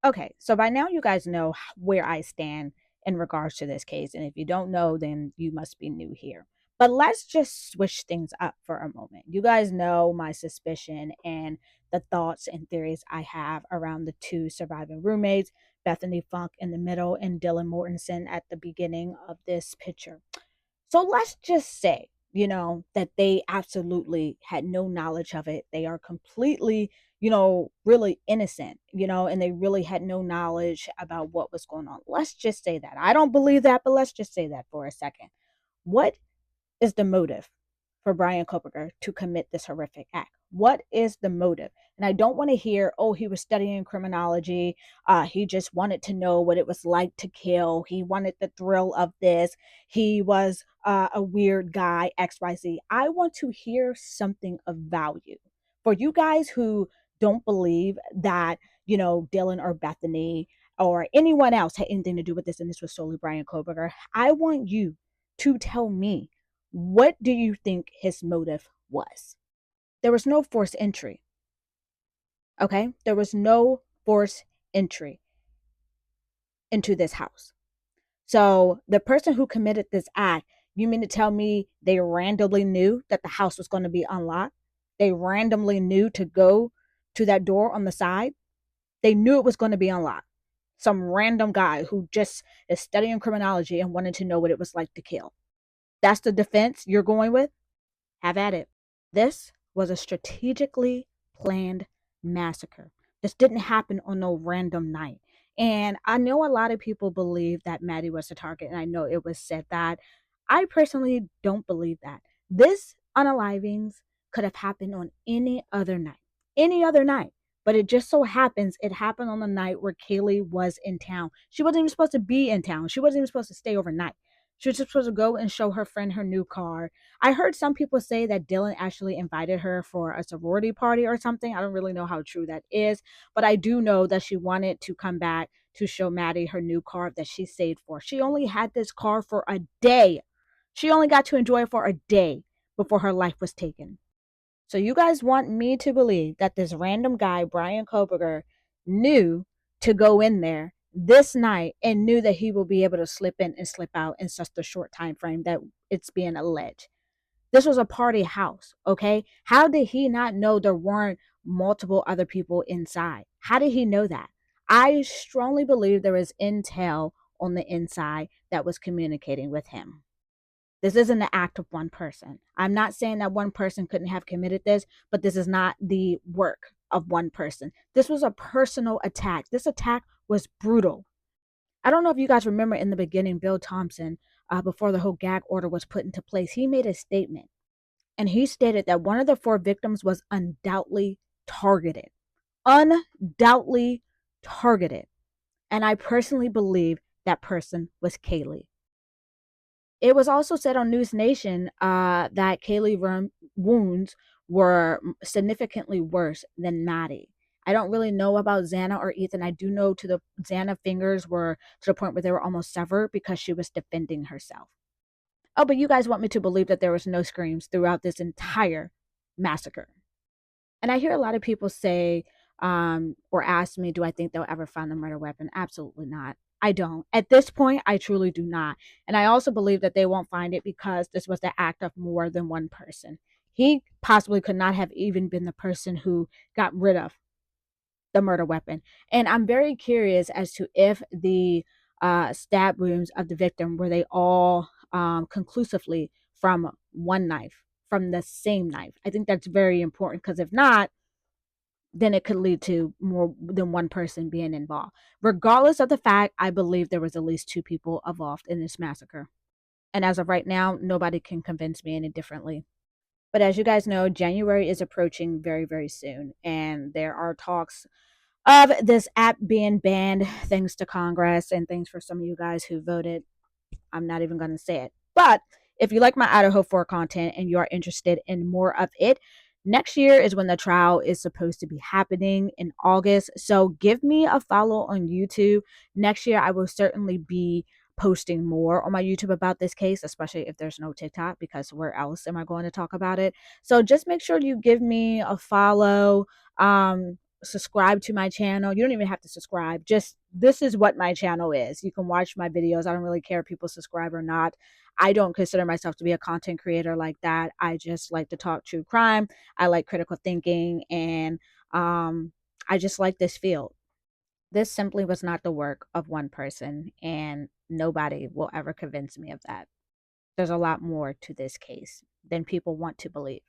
Okay, so by now you guys know where I stand in regards to this case. And if you don't know, then you must be new here. But let's just switch things up for a moment. You guys know my suspicion and the thoughts and theories I have around the two surviving roommates, Bethany Funk in the middle and Dylan Mortensen at the beginning of this picture. So let's just say, that they absolutely had no knowledge of it. They are completely, really innocent, and they really had no knowledge about what was going on. Let's just say that. I don't believe that, but let's just say that for a second. What is the motive for Brian Kopiger to commit this horrific act? What is the motive? And I don't want to hear, oh, he was studying criminology. He just wanted to know what it was like to kill. He wanted the thrill of this. He was a weird guy, XYZ. I want to hear something of value. For you guys who don't believe that, Dylan or Bethany or anyone else had anything to do with this, and this was solely Brian Kopiger, I want you to tell me, what do you think his motive was? There was no forced entry. Okay? There was no forced entry into this house. So the person who committed this act, you mean to tell me they randomly knew that the house was going to be unlocked? They randomly knew to go to that door on the side? They knew it was going to be unlocked. Some random guy who just is studying criminology and wanted to know what it was like to kill. That's the defense you're going with? Have at it. This was a strategically planned massacre. This didn't happen on no random night. And I know a lot of people believe that Maddie was the target, and I know it was said that. I personally don't believe that. This unalivings could have happened on any other night. Any other night. But it just so happens it happened on the night where Kaylee was in town. She wasn't even supposed to be in town. She wasn't even supposed to stay overnight. She was just supposed to go and show her friend her new car. I heard some people say that Dylan actually invited her for a sorority party or something. I don't really know how true that is, but I do know that she wanted to come back to show Maddie her new car that she saved for. She only had this car for a day. She only got to enjoy it for a day before her life was taken. So you guys want me to believe that this random guy, Brian Koberger, knew to go in there this night and knew that he will be able to slip in and slip out in such a short time frame that it's being alleged. This was a party house, okay? How did he not know there weren't multiple other people inside? How did he know that? I strongly believe there is intel on the inside that was communicating with him. This isn't the act of one person. I'm not saying that one person couldn't have committed this, but this is not the work of one person. This was a personal attack. This attack was brutal. I don't know if you guys remember in the beginning, Bill Thompson, before the whole gag order was put into place, he made a statement and he stated that one of the four victims was undoubtedly targeted. Undoubtedly targeted. And I personally believe that person was Kaylee. It was also said on News Nation that Kaylee wounds were significantly worse than Maddie. I don't really know about Xana or Ethan. I do know to the Xana fingers were to the point where they were almost severed because she was defending herself. Oh, but you guys want me to believe that there was no screams throughout this entire massacre. And I hear a lot of people say, or ask me, do I think they'll ever find the murder weapon? Absolutely not. I don't. At this point, I truly do not. And I also believe that they won't find it because this was the act of more than one person. He possibly could not have even been the person who got rid of the murder weapon. And I'm very curious as to if the stab wounds of the victim were they all conclusively from one knife, from the same knife. I think that's very important because if not, then it could lead to more than one person being involved. Regardless of the fact, I believe there was at least two people involved in this massacre. And as of right now, nobody can convince me any differently. But as you guys know, January is approaching very, very soon. And there are talks of this app being banned thanks to Congress and thanks for some of you guys who voted. I'm not even going to say it. But if you like my Idaho 4 content and you are interested in more of it, next year is when the trial is supposed to be happening in August. So give me a follow on YouTube. Next year, I will certainly be posting more on my YouTube about this case, especially if there's no TikTok, because where else am I going to talk about it? So just make sure you give me a follow. subscribe to my channel. You don't even have to subscribe. Just this is what my channel is. You can watch my videos. I don't really care if people subscribe or not. I don't consider myself to be a content creator like that. I just like to talk true crime. I like critical thinking, and I just like this field. This simply was not the work of one person, and nobody will ever convince me of that. There's a lot more to this case than people want to believe.